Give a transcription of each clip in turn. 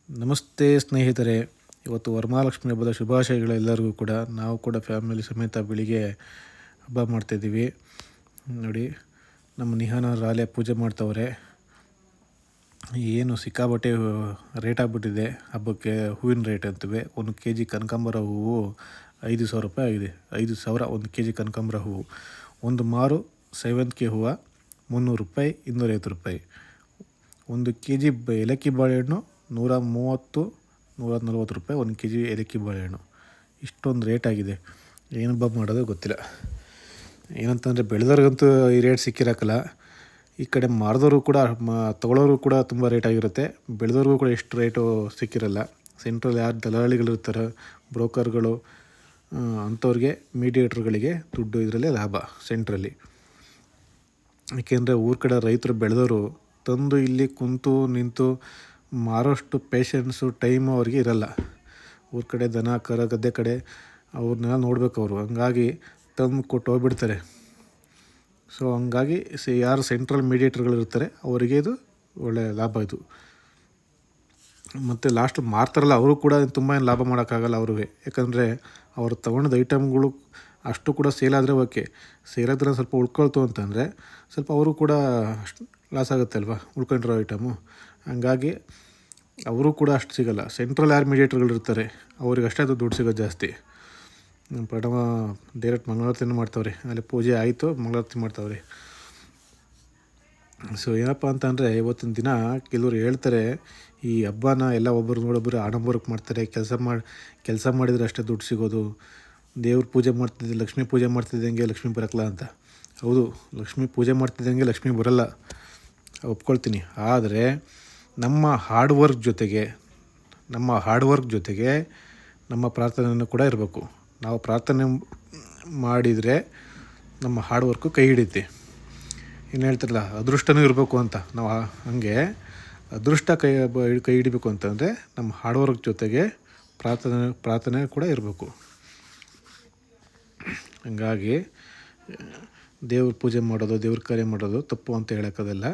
ನಮಸ್ತೆ ಸ್ನೇಹಿತರೆ, ಇವತ್ತು ವರಮಹಾಲಕ್ಷ್ಮಿ ಹಬ್ಬದ ಶುಭಾಶಯಗಳು ಎಲ್ಲರಿಗೂ ಕೂಡ. ನಾವು ಕೂಡ ಫ್ಯಾಮಿಲಿ ಸಮೇತ ಬೆಳಿಗ್ಗೆ ಹಬ್ಬ ಮಾಡ್ತಾಯಿದ್ದೀವಿ. ನೋಡಿ, ನಮ್ಮ ನಿಹಾನ ರಾಲೆ ಪೂಜೆ ಮಾಡ್ತವ್ರೆ. ಏನು ಸಿಕ್ಕಾಬಟ್ಟೆ ರೇಟ್ ಆಗಿಬಿಟ್ಟಿದೆ ಹಬ್ಬಕ್ಕೆ. ಹೂವಿನ ರೇಟ್ ಅಂತೀವಿ. 1 kg ಕನಕಾಂಬರ ಹೂವು 5,000 ರೂಪಾಯಿ ಆಗಿದೆ. 5,000 1 kg ಕನಕಾಂಬರ ಹೂವು. ಒಂದು ಮಾರು ಸೇವಂತಿಗೆ ಹೂವು 300 ರೂಪಾಯಿ, 250 ರೂಪಾಯಿ. 1 kg ಏಲಕ್ಕಿ ಬಾಳೆಹಣ್ಣು 130, 140 ರೂಪಾಯಿ 1 kg ಏಲಕ್ಕಿ ಬಾಳೆಹಣ್ಣು. ಇಷ್ಟೊಂದು ರೇಟ್ ಆಗಿದೆ. ಏನು ಹಬ್ಬ ಮಾಡೋದು ಗೊತ್ತಿಲ್ಲ. ಏನಂತಂದರೆ ಬೆಳೆದವ್ರಿಗಂತೂ ಈ ರೇಟ್ ಸಿಕ್ಕಿರಕ್ಕಲ್ಲ. ಈ ಕಡೆ ಮಾರಿದವರು ಕೂಡ ತೊಗೊಳೋರು ಕೂಡ ತುಂಬ ರೇಟ್ ಆಗಿರುತ್ತೆ. ಬೆಳೆದವ್ರಿಗೂ ಕೂಡ ಎಷ್ಟು ರೇಟು ಸಿಕ್ಕಿರಲ್ಲ. ಸೆಂಟ್ರಲ್ಲಿ ಯಾರು ದಲ್ಲಾಳಿಗಳಿರ್ತಾರೆ, ಬ್ರೋಕರ್ಗಳು, ಅಂಥವ್ರಿಗೆ, ಮೀಡಿಯೇಟ್ರುಗಳಿಗೆ ದುಡ್ಡು ಇದರಲ್ಲೇ ಲಾಭ ಸೆಂಟ್ರಲ್ಲಿ. ಏಕೆಂದರೆ ಊರ ಕಡೆ ರೈತರು ಬೆಳೆದವರು ತಂದು ಇಲ್ಲಿ ಕುಂತು ನಿಂತು ಮಾರೋಷ್ಟು ಪೇಷನ್ಸು ಟೈಮು ಅವ್ರಿಗೆ ಇರಲ್ಲ. ಊರ ಕಡೆ ದನ ಕರ ಗದ್ದೆ ಕಡೆ ಅವ್ರನ್ನೆಲ್ಲ ನೋಡಬೇಕು ಅವರು. ಹಂಗಾಗಿ ತಂದು ಕೊಟ್ಟು ಹೋಗ್ಬಿಡ್ತಾರೆ. ಸೊ ಹಂಗಾಗಿ ಯಾರು ಸೆಂಟ್ರಲ್ ಮೀಡಿಯೇಟ್ರುಗಳಿರ್ತಾರೆ ಅವರಿಗೆ ಇದು ಒಳ್ಳೆಯ ಲಾಭ ಇದು. ಮತ್ತು ಲಾಸ್ಟ್ ಮಾರ್ತಾರಲ್ಲ ಅವರು ಕೂಡ ತುಂಬ ಏನು ಲಾಭ ಮಾಡೋಕ್ಕಾಗಲ್ಲ ಅವ್ರಿಗೆ. ಯಾಕಂದರೆ ಅವ್ರು ತೊಗೊಂಡಿದ್ದ ಐಟಮ್ಗಳು ಅಷ್ಟು ಕೂಡ ಸೇಲ್ ಆದರೆ ಓಕೆ. ಸೇಲಾದ್ರೆ ಸ್ವಲ್ಪ ಉಳ್ಕೊಳ್ತು ಅಂತಂದರೆ ಸ್ವಲ್ಪ ಅವರು ಕೂಡ ಲಾಸ್ ಆಗುತ್ತೆ ಅಲ್ವಾ, ಉಳ್ಕೊಂಡಿರೋ ಐಟಮು. ಹಂಗಾಗಿ ಅವರು ಕೂಡ ಅಷ್ಟು ಸಿಗೋಲ್ಲ. ಸೆಂಟ್ರಲ್ ಯಾರು ಮೀಡಿಯೇಟ್ರುಗಳಿರ್ತಾರೆ ಅವ್ರಿಗೆ ಅಷ್ಟೇ ಅದು ದುಡ್ಡು ಸಿಗೋದು ಜಾಸ್ತಿ. ಪ್ರಣವ ಡೈರೆಕ್ಟ್ ಮಂಗಳಾರತಿನೂ ಮಾಡ್ತಾವ್ರಿ. ಅಲ್ಲಿ ಪೂಜೆ ಆಯಿತು, ಮಂಗಳಾರತಿ ಮಾಡ್ತಾವ್ರಿ. ಸೊ ಏನಪ್ಪ ಅಂತಂದರೆ ಇವತ್ತಿನ ದಿನ ಕೆಲವರು ಹೇಳ್ತಾರೆ ಈ ಹಬ್ಬನ ಎಲ್ಲ ಒಬ್ಬರು ನೋಡೊಬ್ಬರು ಆಡಂಬರಕ್ಕೆ ಮಾಡ್ತಾರೆ. ಕೆಲಸ ಮಾಡಿದರೆ ಅಷ್ಟೇ ದುಡ್ಡು ಸಿಗೋದು. ದೇವ್ರ ಪೂಜೆ ಮಾಡ್ತಿದ್ದೆ, ಲಕ್ಷ್ಮೀ ಪೂಜೆ ಮಾಡ್ತಿದ್ದಂಗೆ ಲಕ್ಷ್ಮೀ ಬರೋಕ್ಕಲ್ಲ ಅಂತ. ಹೌದು, ಲಕ್ಷ್ಮೀ ಪೂಜೆ ಮಾಡ್ತಿದ್ದಂಗೆ ಲಕ್ಷ್ಮೀ ಬರೋಲ್ಲ, ಒಪ್ಕೊಳ್ತೀನಿ. ಆದರೆ ನಮ್ಮ ಹಾರ್ಡ್ ವರ್ಕ್ ಜೊತೆಗೆ ನಮ್ಮ ಪ್ರಾರ್ಥನೆಯೂ ಕೂಡ ಇರಬೇಕು. ನಾವು ಪ್ರಾರ್ಥನೆ ಮಾಡಿದರೆ ನಮ್ಮ ಹಾರ್ಡ್ ವರ್ಕು ಕೈ ಹಿಡಿಯುತ್ತೆ. ಏನು ಹೇಳ್ತಾರಲ್ಲ, ಅದೃಷ್ಟನೂ ಇರಬೇಕು ಅಂತ. ನಾವು ಹಾಗೆ ಅದೃಷ್ಟ ಕೈ ಹಿಡಿಬೇಕು ಅಂತಂದರೆ ನಮ್ಮ ಹಾರ್ಡ್ ವರ್ಕ್ ಜೊತೆಗೆ ಪ್ರಾರ್ಥನೆ ಕೂಡ ಇರಬೇಕು. ಹಂಗಾಗಿ ದೇವ್ರ ಪೂಜೆ ಮಾಡೋದು, ದೇವ್ರ ಕಾರ್ಯ ಮಾಡೋದು ತಪ್ಪು ಅಂತ ಹೇಳೋಕ್ಕಾಗಲ್ಲ.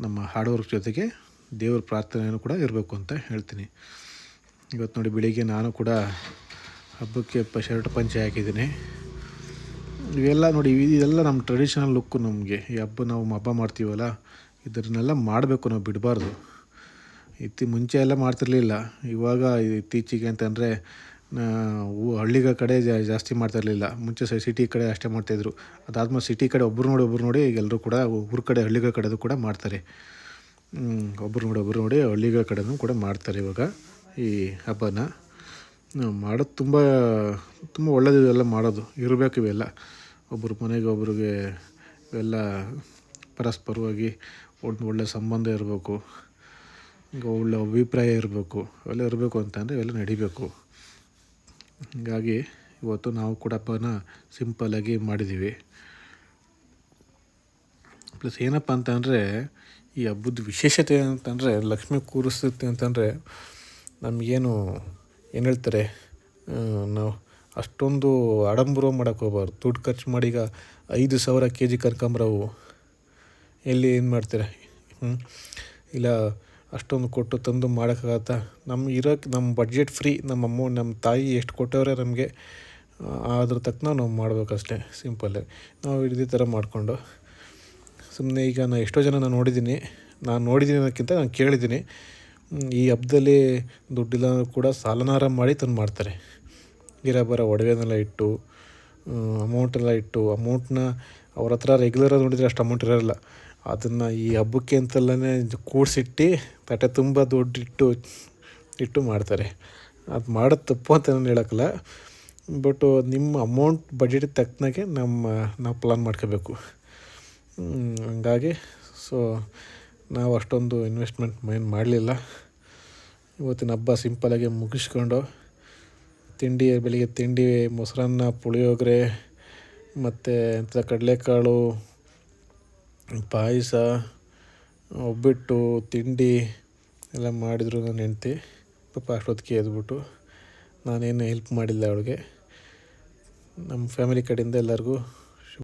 ನಮ್ಮ ಹಾರ್ಡ್ ವರ್ಕ್ ಜೊತೆಗೆ ದೇವ್ರ ಪ್ರಾರ್ಥನೆಯೂ ಕೂಡ ಇರಬೇಕು ಅಂತ ಹೇಳ್ತೀನಿ. ಇವತ್ತು ನೋಡಿ, ಬೆಳಿಗ್ಗೆ ನಾನು ಕೂಡ ಹಬ್ಬಕ್ಕೆ ಶರ್ಟ್ ಪಂಚೆ ಹಾಕಿದ್ದೀನಿ. ಇವೆಲ್ಲ ನೋಡಿ, ಇದೆಲ್ಲ ನಮ್ಮ ಟ್ರೆಡಿಷನಲ್ ಲುಕ್ಕು. ನಮಗೆ ಈ ನಾವು ಹಬ್ಬ ಮಾಡ್ತೀವಲ್ಲ, ಇದನ್ನೆಲ್ಲ ಮಾಡಬೇಕು, ನಾವು ಬಿಡಬಾರ್ದು. ಮುಂಚೆ ಎಲ್ಲ ಮಾಡ್ತಿರ್ಲಿಲ್ಲ. ಇವಾಗ ಇತ್ತೀಚೆಗೆ ಅಂತಂದರೆ ಹಳ್ಳಿಗಳ ಕಡೆ ಜಾಸ್ತಿ ಮಾಡ್ತಾಯಿರಲಿಲ್ಲ. ಮುಂಚೆ ಸಿಟಿ ಕಡೆ ಅಷ್ಟೇ ಮಾಡ್ತಾಯಿದ್ರು. ಅದಾದ್ಮೇಲೆ ಸಿಟಿ ಕಡೆ ಒಬ್ಬರು ನೋಡಿ ಈಗ ಎಲ್ಲರೂ ಕೂಡ ಊರ ಕಡೆ ಹಳ್ಳಿಗಳ ಕಡೆದು ಕೂಡ ಮಾಡ್ತಾರೆ. ಒಬ್ಬರು ನೋಡಿ ಹಳ್ಳಿಗಳ ಕಡೆನೂ ಕೂಡ ಮಾಡ್ತಾರೆ ಇವಾಗ ಈ ಹಬ್ಬನ. ಮಾಡೋದು ತುಂಬ ಒಳ್ಳೆಯದು. ಇವೆಲ್ಲ ಮಾಡೋದು ಇರಬೇಕು. ಇವೆಲ್ಲ ಒಬ್ಬರು ಮನೆಗೆ ಒಬ್ರಿಗೆ ಇವೆಲ್ಲ ಪರಸ್ಪರವಾಗಿ ಒಂದು ಒಳ್ಳೆಯ ಸಂಬಂಧ ಇರಬೇಕು, ಈಗ ಒಳ್ಳೆಯ ಅಭಿಪ್ರಾಯ ಇರಬೇಕು. ಅವೆಲ್ಲ ಇರಬೇಕು ಅಂತಂದರೆ ಇವೆಲ್ಲ ನಡಿಬೇಕು. ಹೀಗಾಗಿ ಇವತ್ತು ನಾವು ಕೂಡ ಹಬ್ಬನ ಸಿಂಪಲ್ಲಾಗಿ ಮಾಡಿದ್ದೀವಿ. ಪ್ಲಸ್ ಏನಪ್ಪ ಅಂತಂದರೆ ಈ ಹಬ್ಬದ ವಿಶೇಷತೆ ಅಂತಂದರೆ ಲಕ್ಷ್ಮಿ ಕೂರಿಸುತ್ತೆ ಅಂತಂದರೆ ನಮಗೇನು ಏನು ಹೇಳ್ತಾರೆ, ನಾವು ಅಷ್ಟೊಂದು ಆಡಂಬರ ಮಾಡೋಕ್ಕೆ ಹೋಗ್ಬಾರ್ದು. ದುಡ್ಡು ಖರ್ಚು ಮಾಡಿ ಈಗ 5,000 kg ಕನಕಾಂಬರ ಹೂವು ಎಲ್ಲಿ ಏನು ಮಾಡ್ತಾರೆ? ಇಲ್ಲ ಅಷ್ಟೊಂದು ಕೊಟ್ಟು ತಂದು ಮಾಡೋಕ್ಕಾಗತ್ತಾ? ನಮ್ಮ ಬಡ್ಜೆಟ್ ಫ್ರೀ. ನಮ್ಮ ತಾಯಿ ಎಷ್ಟು ಕೊಟ್ಟವ್ರೆ ನಮಗೆ, ಅದ್ರ ತಕ್ಕನ ನಾವು ಮಾಡಬೇಕಷ್ಟೇ. ಸಿಂಪಲ್ಲಾಗಿ ನಾವು ಇದೇ ಥರ ಮಾಡಿಕೊಂಡು ಸುಮ್ಮನೆ. ಈಗ ಎಷ್ಟೋ ಜನ ನಾನು ನೋಡಿದ್ದೀನಿ ಅನ್ನೋಕ್ಕಿಂತ ನಾನು ಕೇಳಿದ್ದೀನಿ, ಈ ಹಬ್ಬದಲ್ಲಿ ದುಡ್ಡಿಲ್ಲ ಕೂಡ ಸಾಲನಾರ ಮಾಡಿ ತಂದು ಮಾಡ್ತಾರೆ. ಬರೋ ಒಡವೆನೆಲ್ಲ ಇಟ್ಟು, ಅಮೌಂಟ್ನ ಅವ್ರ ಹತ್ರ ರೆಗ್ಯುಲರಾಗಿ ನೋಡಿದರೆ ಅಷ್ಟು ಅಮೌಂಟ್ ಇರೋಲ್ಲ. ಅದನ್ನು ಈ ಹಬ್ಬಕ್ಕೆ ಅಂತಲೇ ಕೂಡಿಸಿಟ್ಟು ತಟ್ಟೆ ತುಂಬ ದುಡ್ಡು ಇಟ್ಟು ಮಾಡ್ತಾರೆ. ಅದು ಮಾಡೋದು ತಪ್ಪು ಅಂತ ನಾನು ಹೇಳೋಕ್ಕಲ್ಲ. ಬಟ್ ನಿಮ್ಮ ಅಮೌಂಟ್ ಬಡ್ಜೆಟಿಗೆ ತಕ್ಕನಾಗೆ ನಾವು ಪ್ಲಾನ್ ಮಾಡ್ಕೋಬೇಕು. ಹಂಗಾಗಿ ನಾವು ಅಷ್ಟೊಂದು ಇನ್ವೆಸ್ಟ್ಮೆಂಟ್ ಮಾಡಲಿಲ್ಲ. ಇವತ್ತಿನ ಹಬ್ಬ ಸಿಂಪಲ್ಲಾಗಿ ಮುಗಿಸ್ಕೊಂಡು ಬೆಳಿಗ್ಗೆ ತಿಂಡಿ ಮೊಸರನ್ನ, ಪುಳಿಯೋಗರೆ ಮತ್ತು ಕಡಲೆಕಾಳು, ಪಾಯಸ, ಒಬ್ಬಟ್ಟು, ತಿಂಡಿ ಎಲ್ಲ ಮಾಡಿದ್ರು ನನ್ನ ಹೆಂಡ್ತಿ. ಪಾಪ ಅಷ್ಟೊತ್ತಿಗೆ ಎದ್ಬಿಟ್ಟು ನಾನೇನು ಹೆಲ್ಪ್ ಮಾಡಿಲ್ಲ ಅವಳಿಗೆ. ನಮ್ಮ ಫ್ಯಾಮಿಲಿ ಕಡೆಯಿಂದ ಎಲ್ಲರಿಗೂ